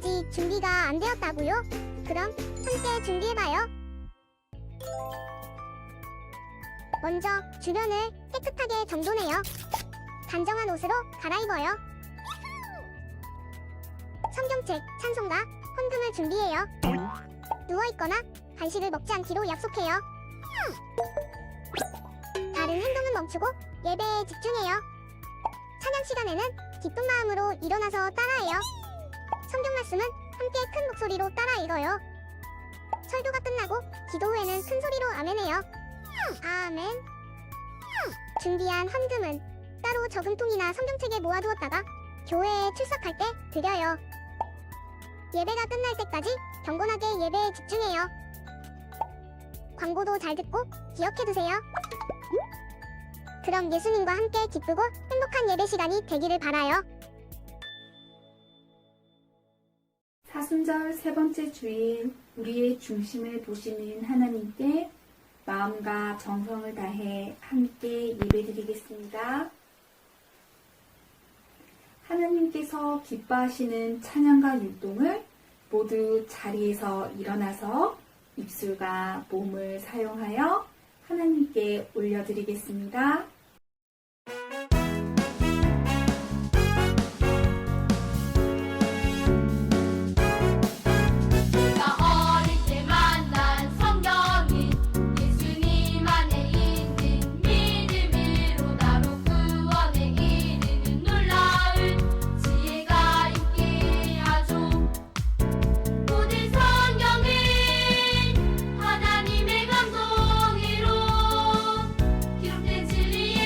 아직 준비가 안 되었다고요? 그럼 함께 준비해봐요. 먼저 주변을 깨끗하게 정돈해요. 단정한 옷으로 갈아입어요. 성경책, 찬송가, 헌금을 준비해요. 누워있거나 간식을 먹지 않기로 약속해요. 다른 행동은 멈추고 예배에 집중해요. 찬양 시간에는 기쁜 마음으로 일어나서 따라해요. 성경 말씀은 함께 큰 목소리로 따라 읽어요. 설교가 끝나고 기도 후에는 큰 소리로 아멘해요. 아멘. 준비한 헌금은 따로 저금통이나 성경책에 모아두었다가 교회에 출석할 때 드려요. 예배가 끝날 때까지 경건하게 예배에 집중해요. 광고도 잘 듣고 기억해두세요. 그럼 예수님과 함께 기쁘고 행복한 예배 시간이 되기를 바라요. 사순절 세 번째 주일, 우리의 중심을 보시는 하나님께 마음과 정성을 다해 함께 예배드리겠습니다. 하나님께서 기뻐하시는 찬양과 율동을 모두 자리에서 일어나서 입술과 몸을 사용하여 하나님께 올려드리겠습니다. 하나님의 감동으로 기록된 진리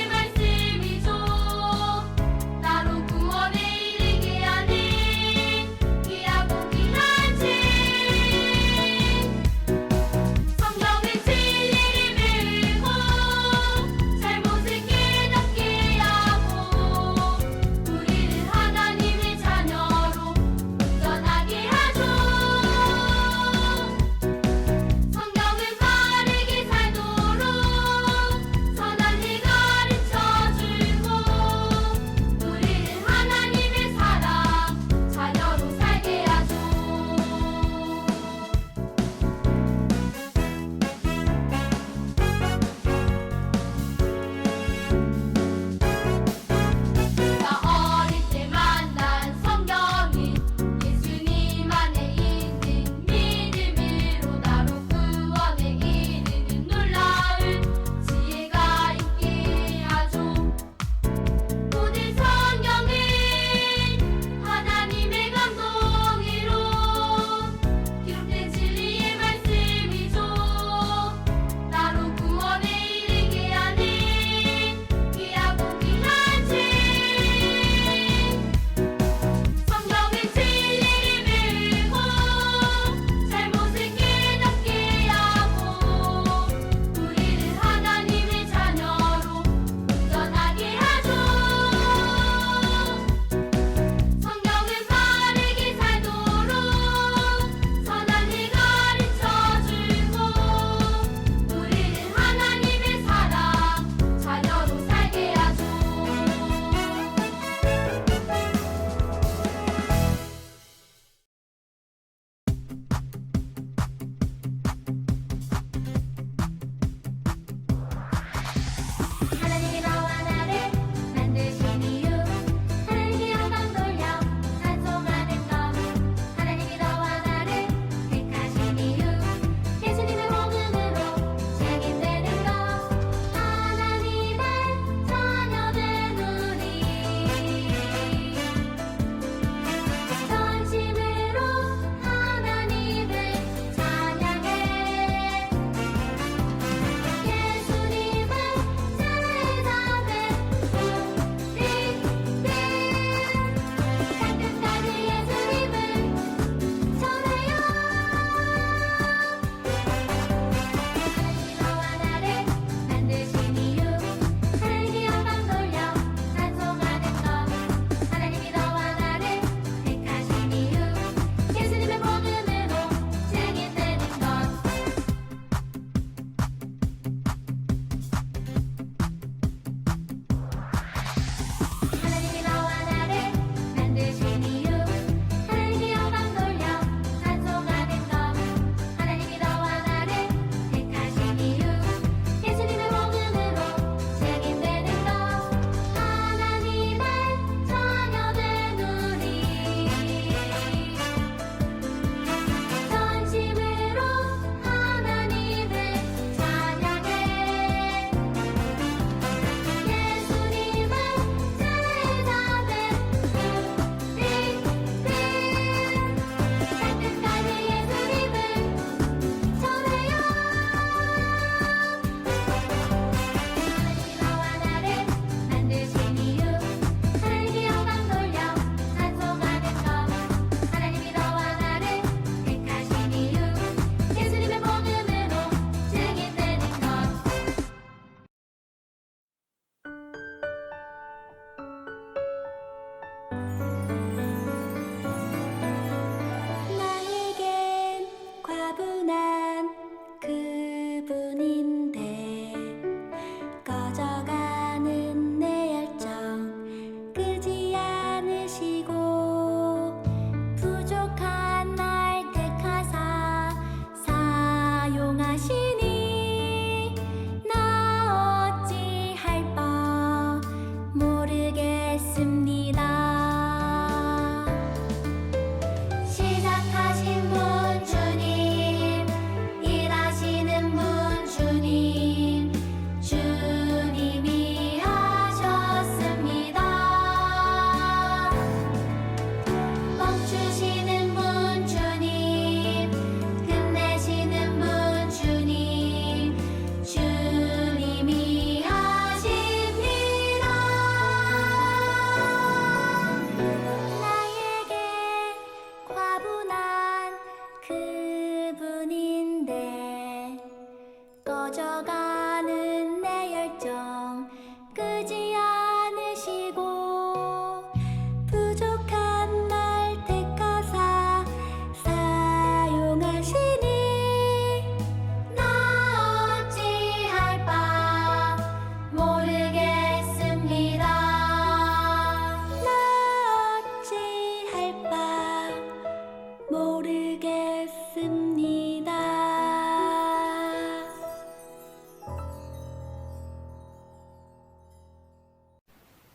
믿습니다.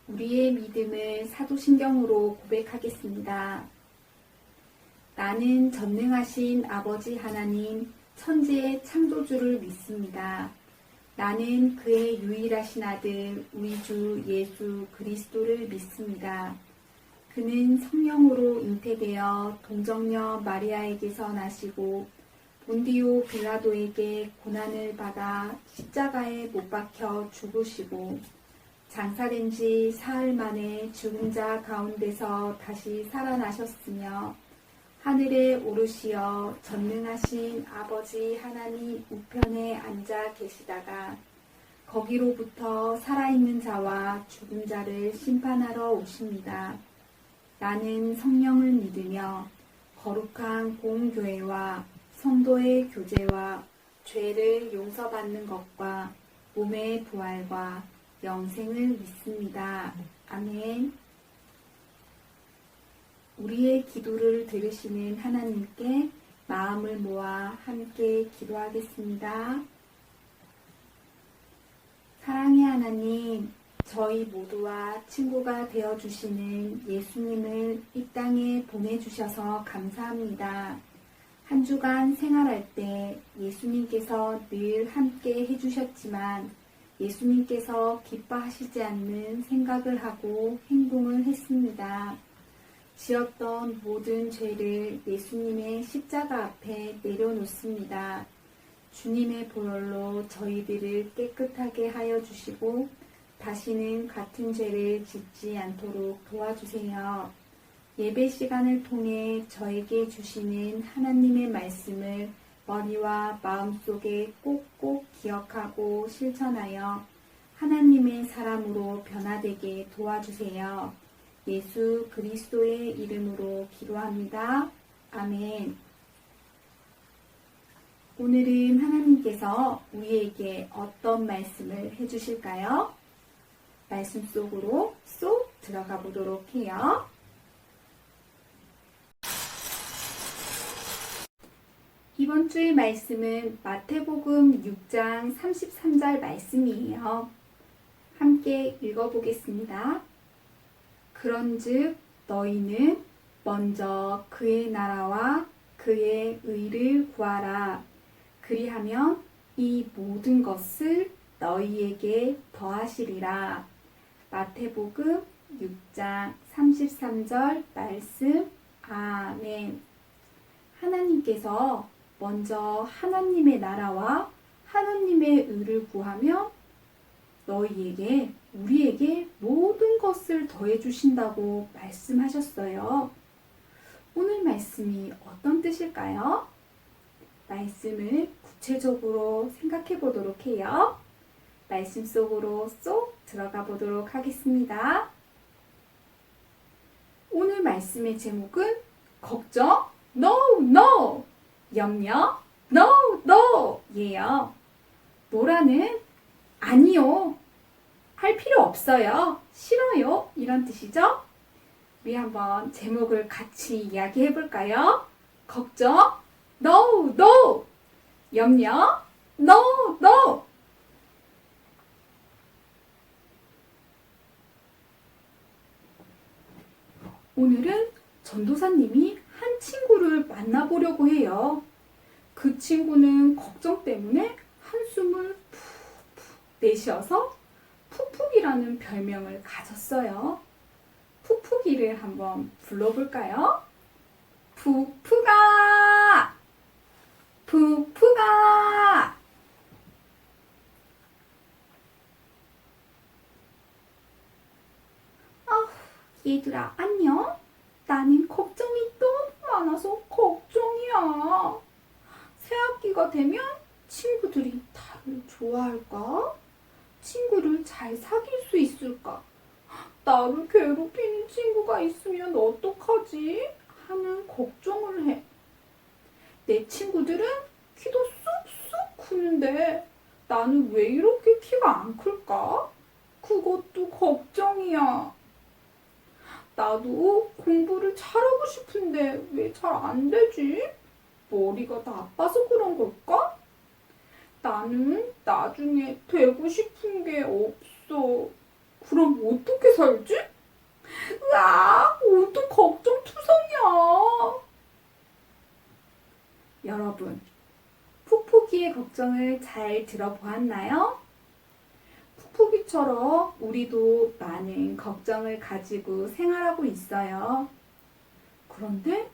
우리의 믿음을 사도신경으로 고백하겠습니다. 나는 전능하신 아버지 하나님, 천지의 창조주를 믿습니다. 나는 그의 유일하신 아들, 우리 주 예수 그리스도를 믿습니다. 그는 성령으로 잉태되어 동정녀 마리아에게서 나시고 본디오 빌라도에게 고난을 받아 십자가에 못 박혀 죽으시고 장사된 지 사흘 만에 죽은 자 가운데서 다시 살아나셨으며 하늘에 오르시어 전능하신 아버지 하나님 우편에 앉아 계시다가 거기로부터 살아있는 자와 죽은 자를 심판하러 오십니다. 나는 성령을 믿으며 거룩한 공교회와 성도의 교제와 죄를 용서받는 것과 몸의 부활과 영생을 믿습니다. 아멘. 우리의 기도를 들으시는 하나님께 마음을 모아 함께 기도하겠습니다. 사랑의 하나님, 저희 모두와 친구가 되어주시는 예수님을 이 땅에 보내주셔서 감사합니다. 한 주간 생활할 때 예수님께서 늘 함께 해주셨지만 예수님께서 기뻐하시지 않는 생각을 하고 행동을 했습니다. 지었던 모든 죄를 예수님의 십자가 앞에 내려놓습니다. 주님의 보혈로 저희들을 깨끗하게 하여 주시고 다시는 같은 죄를 짓지 않도록 도와주세요. 예배 시간을 통해 저에게 주시는 하나님의 말씀을 머리와 마음속에 꼭꼭 기억하고 실천하여 하나님의 사람으로 변화되게 도와주세요. 예수 그리스도의 이름으로 기도합니다. 아멘. 오늘은 하나님께서 우리에게 어떤 말씀을 해주실까요? 말씀 속으로 쏙 들어가 보도록 해요. 이번 주의 말씀은 마태복음 6장 33절 말씀이에요. 함께 읽어보겠습니다. 그런즉 너희는 먼저 그의 나라와 그의 의를 구하라. 그리하면 이 모든 것을 너희에게 더하시리라. 마태복음 6장 33절 말씀. 아멘. 하나님께서 먼저 하나님의 나라와 하나님의 의를 구하면 너희에게, 우리에게 모든 것을 더해 주신다고 말씀하셨어요. 오늘 말씀이 어떤 뜻일까요? 말씀을 구체적으로 생각해 보도록 해요. 말씀 속으로 쏙 들어가 보도록 하겠습니다. 오늘 말씀의 제목은 걱정, No, no! 염려, No, no! 예요. 노라는 아니요, 할 필요 없어요, 싫어요, 이런 뜻이죠? 우리 한번 제목을 같이 이야기해 볼까요? 걱정, No, no! 염려, No, no! 오늘은 전도사님이 한 친구를 만나보려고 해요. 그 친구는 걱정 때문에 한숨을 푹푹 내쉬어서 푹푹이라는 별명을 가졌어요. 푹푹이를 한번 불러볼까요? 푹푹아! 푹푹아! 얘들아, 안녕? 나는 걱정이 너무 많아서 걱정이야. 새학기가 되면 친구들이 나를 좋아할까? 친구를 잘 사귈 수 있을까? 나를 괴롭히는 친구가 있으면 어떡하지? 하는 걱정을 해. 내 친구들은 키도 쑥쑥 크는데 나는 왜 이렇게 키가 안 클까? 그것도 걱정이야. 나도 공부를 잘하고 싶은데 왜 잘 안 되지? 머리가 나빠서 그런 걸까? 나는 나중에 되고 싶은 게 없어. 그럼 어떻게 살지? 으아, 모두 걱정투성이야. 여러분, 푹푹이의 걱정을 잘 들어보았나요? 푹푹이처럼 우리도 많은 걱정을 가지고 생활하고 있어요. 그런데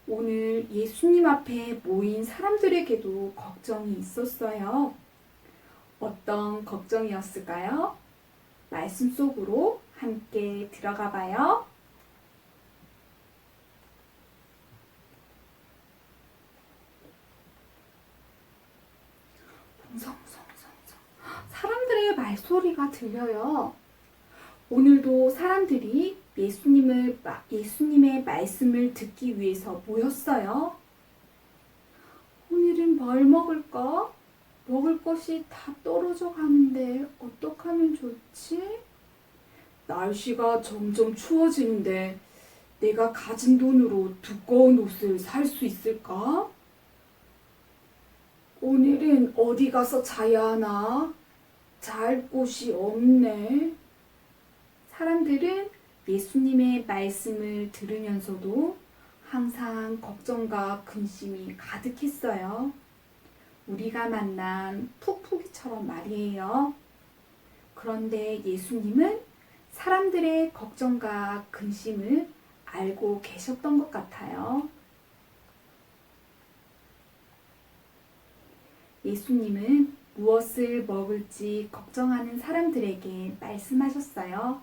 오늘 예수님 앞에 모인 사람들에게도 걱정이 있었어요. 어떤 걱정이었을까요? 말씀 속으로 함께 들어가 봐요. 성성성성. 사람들의 말소리가 들려요. 오늘도 사람들이 예수님의 말씀을 듣기 위해서 모였어요. 오늘은 뭘 먹을까? 먹을 것이 다 떨어져 가는데 어떡하면 좋지? 날씨가 점점 추워지는데 내가 가진 돈으로 두꺼운 옷을 살 수 있을까? 오늘은 어디 가서 자야 하나? 잘 곳이 없네. 사람들은 예수님의 말씀을 들으면서도 항상 걱정과 근심이 가득했어요. 우리가 만난 푹푹이처럼 말이에요. 그런데 예수님은 사람들의 걱정과 근심을 알고 계셨던 것 같아요. 예수님은 무엇을 먹을지 걱정하는 사람들에게 말씀하셨어요.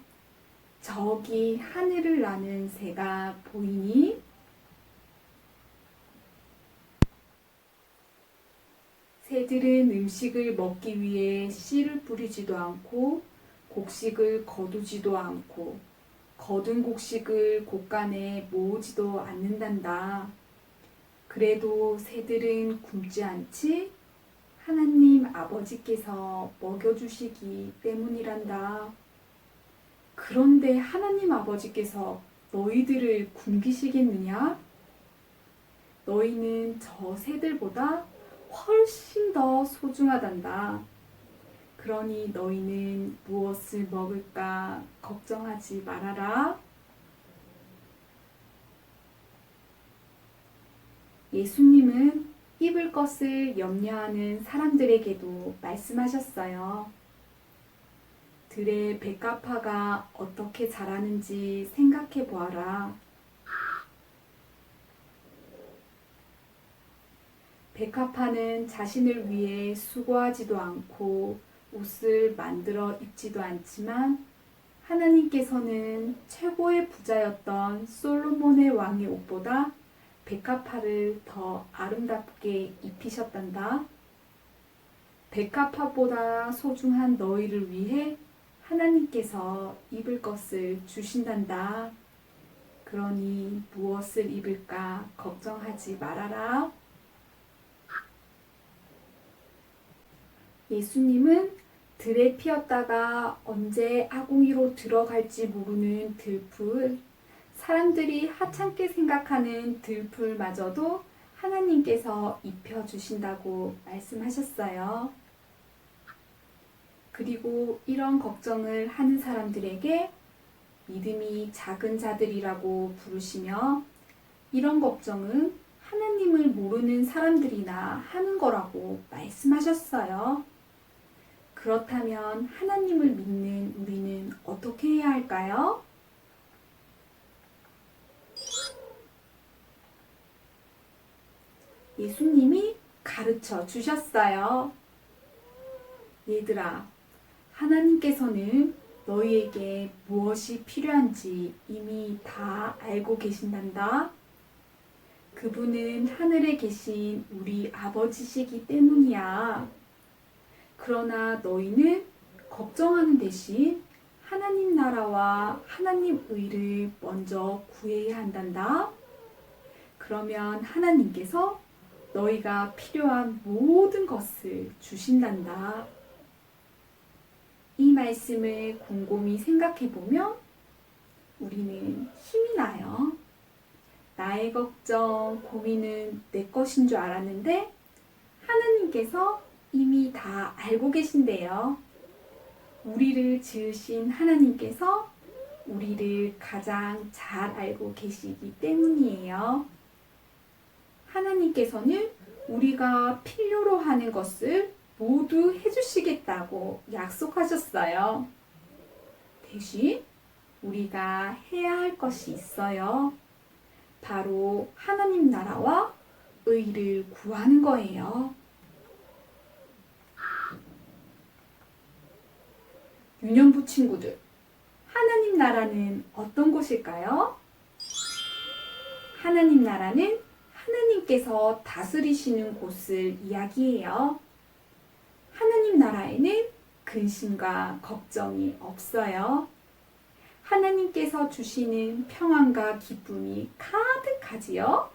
저기 하늘을 나는 새가 보이니? 새들은 음식을 먹기 위해 씨를 뿌리지도 않고 곡식을 거두지도 않고 거둔 곡식을 곡간에 모으지도 않는단다. 그래도 새들은 굶지 않지? 하나님 아버지께서 먹여주시기 때문이란다. 그런데 하나님 아버지께서 너희들을 굶기시겠느냐? 너희는 저 새들보다 훨씬 더 소중하단다. 그러니 너희는 무엇을 먹을까 걱정하지 말아라. 예수님은 입을 것을 염려하는 사람들에게도 말씀하셨어요. 들의 백합화가 어떻게 자라는지 생각해 보아라. 백합화는 자신을 위해 수고하지도 않고 옷을 만들어 입지도 않지만 하나님께서는 최고의 부자였던 솔로몬의 왕의 옷보다 백합화를 더 아름답게 입히셨단다. 백합화보다 소중한 너희를 위해 하나님께서 입을 것을 주신단다. 그러니 무엇을 입을까 걱정하지 말아라. 예수님은 들에 피었다가 언제 아궁이로 들어갈지 모르는 들풀, 사람들이 하찮게 생각하는 들풀마저도 하나님께서 입혀주신다고 말씀하셨어요. 그리고 이런 걱정을 하는 사람들에게 믿음이 작은 자들이라고 부르시며 이런 걱정은 하나님을 모르는 사람들이나 하는 거라고 말씀하셨어요. 그렇다면 하나님을 믿는 우리는 어떻게 해야 할까요? 예수님이 가르쳐 주셨어요. 얘들아, 하나님께서는 너희에게 무엇이 필요한지 이미 다 알고 계신단다. 그분은 하늘에 계신 우리 아버지시기 때문이야. 그러나 너희는 걱정하는 대신 하나님 나라와 하나님 의를 먼저 구해야 한단다. 그러면 하나님께서 너희가 필요한 모든 것을 주신단다. 이 말씀을 곰곰이 생각해 보면 우리는 힘이 나요. 나의 걱정, 고민은 내 것인 줄 알았는데 하나님께서 이미 다 알고 계신데요. 우리를 지으신 하나님께서 우리를 가장 잘 알고 계시기 때문이에요. 하나님께서는 우리가 필요로 하는 것을 모두 해주시겠다고 약속하셨어요. 대신 우리가 해야 할 것이 있어요. 바로 하나님 나라와 의를 구하는 거예요. 유년부 친구들, 하나님 나라는 어떤 곳일까요? 하나님 나라는 하나님께서 다스리시는 곳을 이야기해요. 하나님 나라에는 근심과 걱정이 없어요. 하나님께서 주시는 평안과 기쁨이 가득하지요.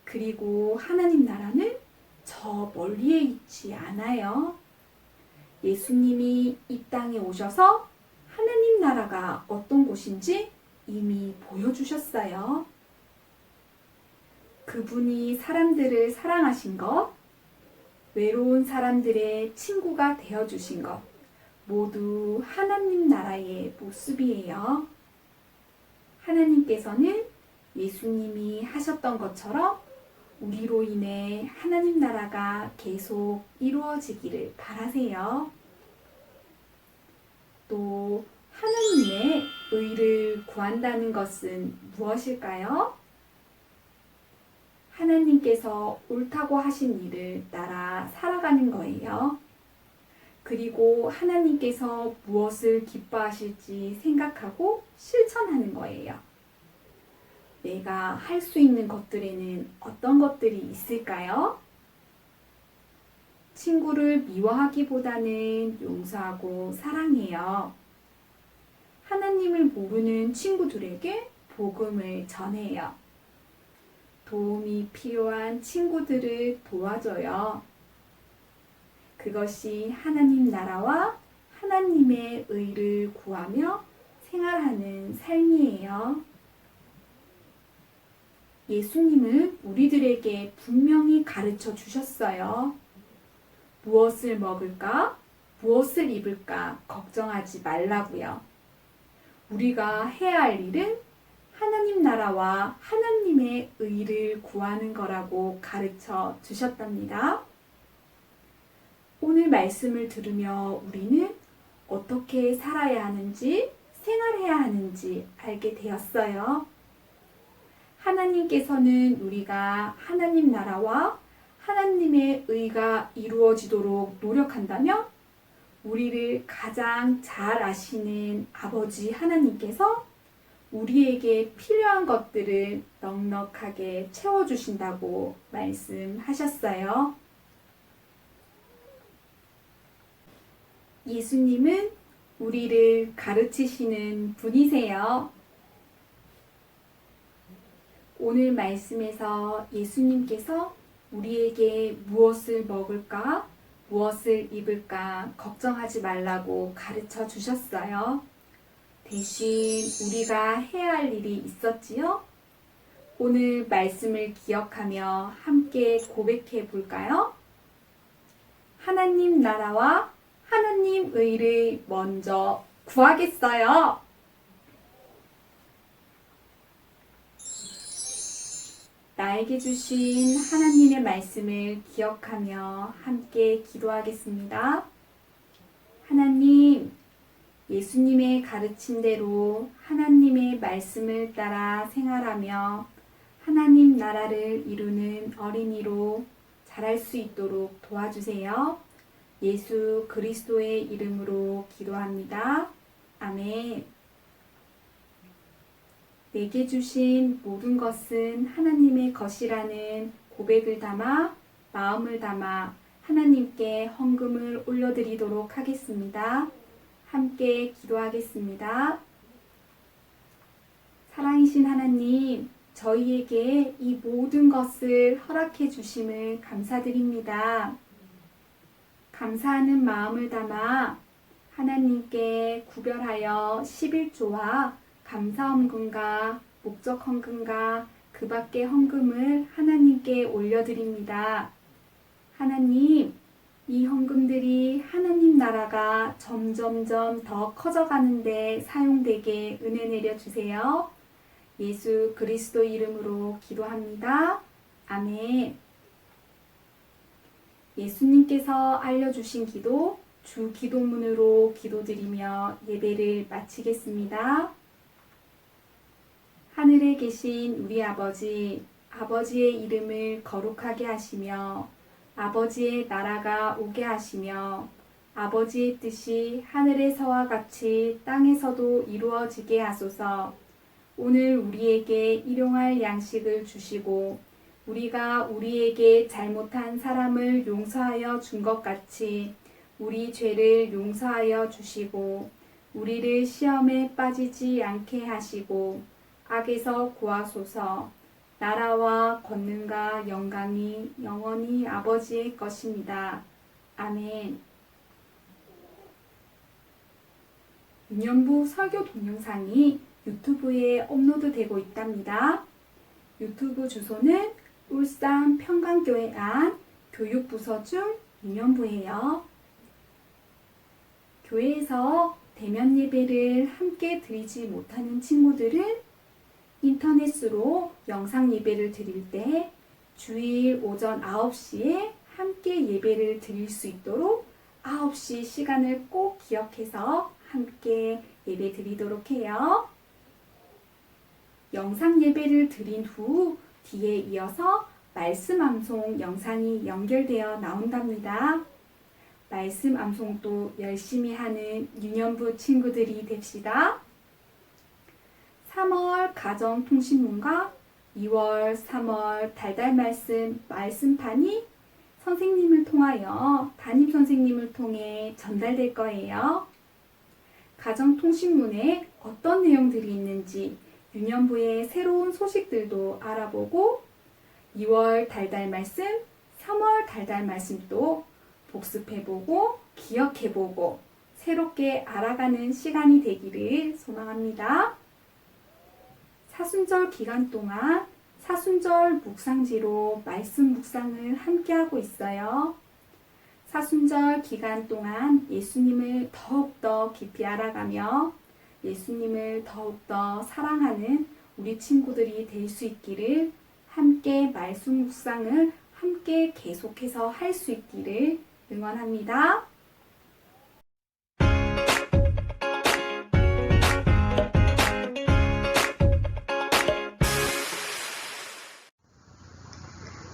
그리고 하나님 나라는 저 멀리에 있지 않아요. 예수님이 이 땅에 오셔서 하나님 나라가 어떤 곳인지 이미 보여주셨어요. 그분이 사람들을 사랑하신 것, 외로운 사람들의 친구가 되어주신 것, 모두 하나님 나라의 모습이에요. 하나님께서는 예수님이 하셨던 것처럼 우리로 인해 하나님 나라가 계속 이루어지기를 바라세요. 또 하나님의 의를 구한다는 것은 무엇일까요? 하나님께서 옳다고 하신 일을 따라 살아가는 거예요. 그리고 하나님께서 무엇을 기뻐하실지 생각하고 실천하는 거예요. 내가 할 수 있는 것들에는 어떤 것들이 있을까요? 친구를 미워하기보다는 용서하고 사랑해요. 하나님을 모르는 친구들에게 복음을 전해요. 도움이 필요한 친구들을 도와줘요. 그것이 하나님 나라와 하나님의 의를 구하며 생활하는 삶이에요. 예수님은 우리들에게 분명히 가르쳐 주셨어요. 무엇을 먹을까? 무엇을 입을까? 걱정하지 말라고요. 우리가 해야 할 일은 하나님 나라와 하나님의 의를 구하는 거라고 가르쳐 주셨답니다. 오늘 말씀을 들으며 우리는 어떻게 살아야 하는지, 생활해야 하는지 알게 되었어요. 하나님께서는 우리가 하나님 나라와 하나님의 의가 이루어지도록 노력한다면 우리를 가장 잘 아시는 아버지 하나님께서 우리에게 필요한 것들을 넉넉하게 채워주신다고 말씀하셨어요. 예수님은 우리를 가르치시는 분이세요. 오늘 말씀에서 예수님께서 우리에게 무엇을 먹을까, 무엇을 입을까 걱정하지 말라고 가르쳐 주셨어요. 대신 우리가 해야 할 일이 있었지요? 오늘 말씀을 기억하며 함께 고백해 볼까요? 하나님 나라와 하나님 의를 먼저 구하겠어요. 나에게 주신 하나님의 말씀을 기억하며 함께 기도하겠습니다. 하나님, 예수님의 가르친 대로 하나님의 말씀을 따라 생활하며 하나님 나라를 이루는 어린이로 자랄 수 있도록 도와주세요. 예수 그리스도의 이름으로 기도합니다. 아멘. 내게 주신 모든 것은 하나님의 것이라는 고백을 담아 마음을 담아 하나님께 헌금을 올려드리도록 하겠습니다. 함께 기도하겠습니다. 사랑이신 하나님, 저희에게 이 모든 것을 허락해 주심을 감사드립니다. 감사하는 마음을 담아 하나님께 구별하여 11조와 감사헌금과 목적헌금과 그 밖의 헌금을 하나님께 올려드립니다. 하나님, 이 헌금들이 하나님 나라가 점점점 더 커져가는데 사용되게 은혜 내려주세요. 예수 그리스도 이름으로 기도합니다. 아멘. 예수님께서 알려주신 기도, 주 기도문으로 기도드리며 예배를 마치겠습니다. 하늘에 계신 우리 아버지, 아버지의 이름을 거룩하게 하시며 아버지의 나라가 오게 하시며 아버지의 뜻이 하늘에서와 같이 땅에서도 이루어지게 하소서. 오늘 우리에게 일용할 양식을 주시고 우리가 우리에게 잘못한 사람을 용서하여 준 것 같이 우리 죄를 용서하여 주시고 우리를 시험에 빠지지 않게 하시고 악에서 구하소서. 나라와 권능과 영광이 영원히 아버지의 것입니다. 아멘. 유년부 설교 동영상이 유튜브에 업로드되고 있답니다. 유튜브 주소는 울산 평강교회 안 교육부서 중 유년부예요. 교회에서 대면 예배를 함께 드리지 못하는 친구들은 인터넷으로 영상 예배를 드릴 때 주일 오전 9시에 함께 예배를 드릴 수 있도록 9시 시간을 꼭 기억해서 함께 예배 드리도록 해요. 영상 예배를 드린 후 뒤에 이어서 말씀 암송 영상이 연결되어 나온답니다. 말씀 암송도 열심히 하는 유년부 친구들이 됩시다. 3월 가정통신문과 2월, 3월 달달 말씀판이 선생님을 통하여 담임 선생님을 통해 전달될 거예요. 가정통신문에 어떤 내용들이 있는지 유년부의 새로운 소식들도 알아보고 2월 달달 말씀, 3월 달달 말씀도 복습해보고 기억해보고 새롭게 알아가는 시간이 되기를 소망합니다. 사순절 기간 동안 사순절 묵상지로 말씀 묵상을 함께하고 있어요. 사순절 기간 동안 예수님을 더욱더 깊이 알아가며 예수님을 더욱더 사랑하는 우리 친구들이 될 수 있기를 함께 말씀 묵상을 함께 계속해서 할 수 있기를 응원합니다.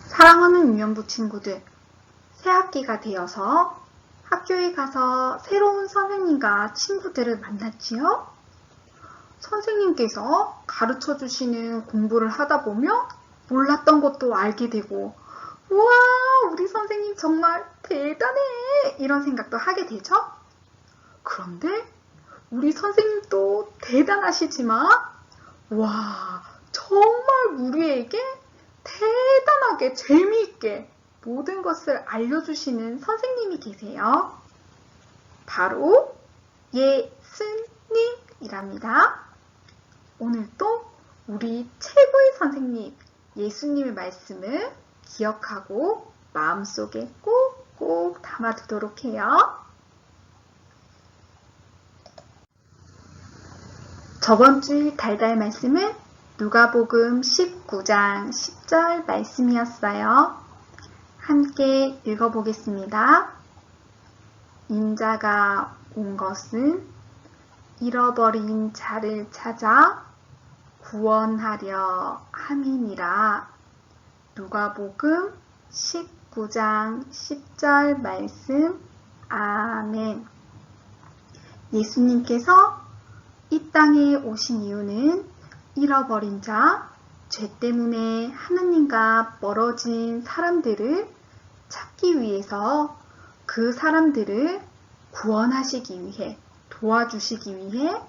사랑하는 유년부 친구들, 새학기가 되어서 학교에 가서 새로운 선생님과 친구들을 만났지요? 선생님께서 가르쳐 주시는 공부를 하다 보면 몰랐던 것도 알게 되고, 우와, 우리 선생님 정말 대단해! 이런 생각도 하게 되죠? 그런데 우리 선생님도 대단하시지만, 와, 정말 우리에게 대단하게 재미있게 모든 것을 알려주시는 선생님이 계세요. 바로 예수님이랍니다. 오늘도 우리 최고의 선생님 예수님의 말씀을 기억하고 마음속에 꼭꼭 담아두도록 해요. 저번 주 달달 말씀은 누가복음 19장 10절 말씀이었어요. 함께 읽어보겠습니다. 인자가 온 것은 잃어버린 자를 찾아 구원하려 함이니라. 누가복음 19장 10절 말씀. 아멘. 예수님께서 이 땅에 오신 이유는 잃어버린 자, 죄 때문에 하느님과 멀어진 사람들을 찾기 위해서 그 사람들을 구원하시기 위해, 도와주시기 위해,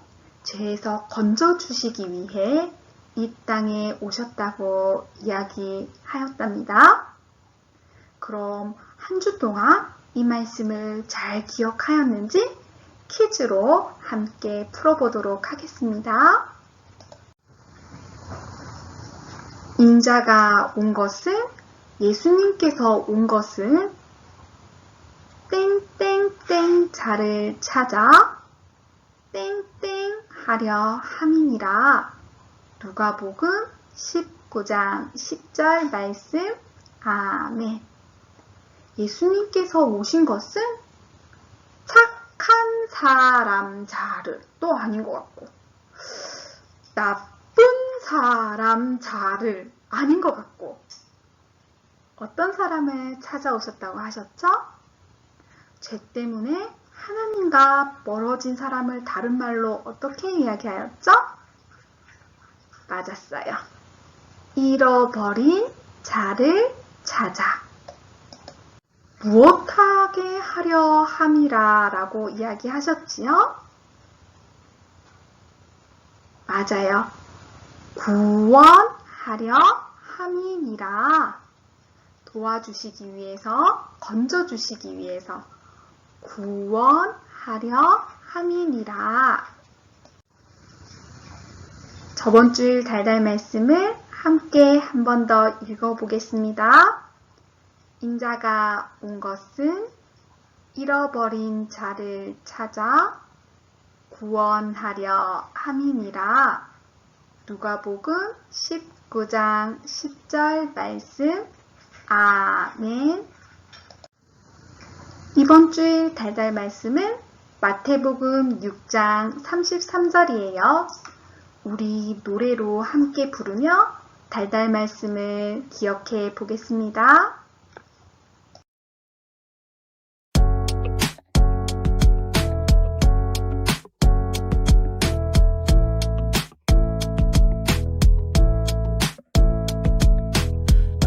죄에서 건져주시기 위해 이 땅에 오셨다고 이야기하였답니다. 그럼 한 주 동안 이 말씀을 잘 기억하였는지 퀴즈로 함께 풀어보도록 하겠습니다. 인자가 온 것은, 예수님께서 온 것은 땡땡땡 자를 찾아 땡땡 하려 함이니라. 누가복음 19장 10절 말씀. 아멘. 예수님께서 오신 것은 착한 사람 자를 또 아닌 것 같고, 나쁜 사람 자를 아닌 것 같고, 어떤 사람을 찾아오셨다고 하셨죠? 죄 때문에 하나님과 멀어진 사람을 다른 말로 어떻게 이야기하였죠? 맞았어요. 잃어버린 자를 찾아. 무엇하게 하려 함이라 라고 이야기하셨지요? 맞아요. 구원하려 함이니라. 도와주시기 위해서, 건져주시기 위해서 구원하려 함이니라. 저번 주일 달달 말씀을 함께 한 번 더 읽어보겠습니다. 인자가 온 것은 잃어버린 자를 찾아 구원하려 함이니라. 누가복음 19장 10절 말씀. 아멘. 이번 주일 달달 말씀은 마태복음 6장 33절이에요. 우리 노래로 함께 부르며 달달 말씀을 기억해 보겠습니다.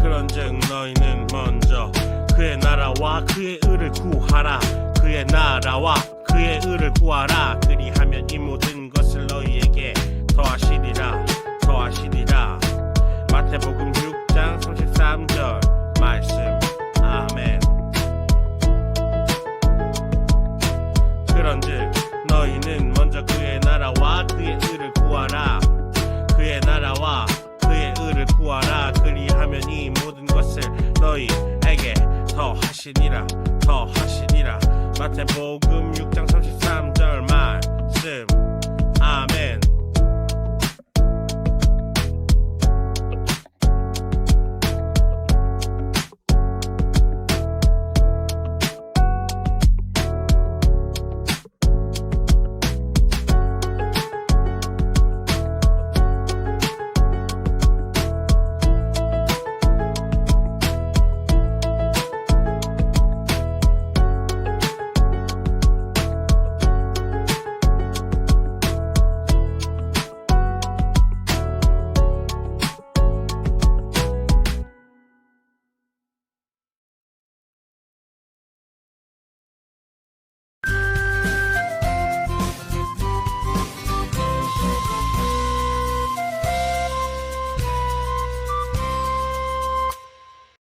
그런즉 너희는 먼저 그의 나라와 그의 의를 구하라. 그의 나라와 그의 의를 구하라. 그리하면 이 모든 것을 너희에게 더하시리라. 더하시리라. 마태복음 6장 33절 말씀. 아멘. 그런즉 너희는 먼저 그의 나라와 그의 의를 구하라. 그의 나라와 그의 의를 구하라. 그리하면 이 모든 것을 너희에게 더하시니라. 더하시니라. 마태복음 6장 33절